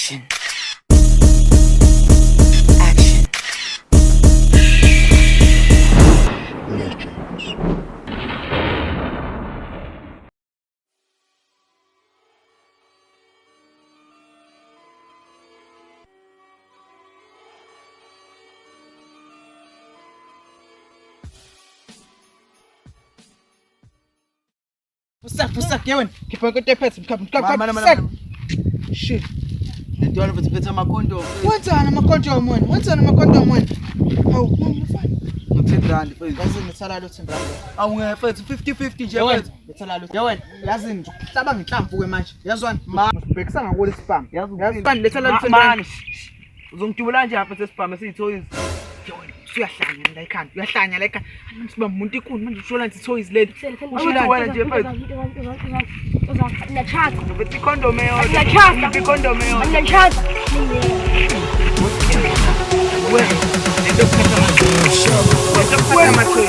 Action. Action. Fusak, yewena. Khipha konke ephethe, mkhapha. Shit. Ndiyona futhi phethe amakhondomu. Wenzani amakhondomu wena? Hawu, mfana. Ngo-R10 mfethu. Yazi ngithala lo 10 rand. Awungefethu 50-50 nje Yewena, mfethu. ngithala lo. Yewena, yazi nje ukuhlaba ngenhlamvu ke manje. Yazwani? Ngibhekisa ngakule spam. Yazi Yazwani lethela lo 10 mani. rand. Uzongidubula nje apha sesibhamu esiyithoyizi. Uyahlanya la ekhanda. Uyahlanya la ekhanda. Siba umuntu ikhulu manje ushola nje ithoyizi leli. Usho wena nje mfethu. Ngiyachata. Ubethi ikhondomu eyodwa. Ngiyachata. Ubethi ikhondomu eyodwa. Ngiyachata. Wena, lento kuphatha amatholi.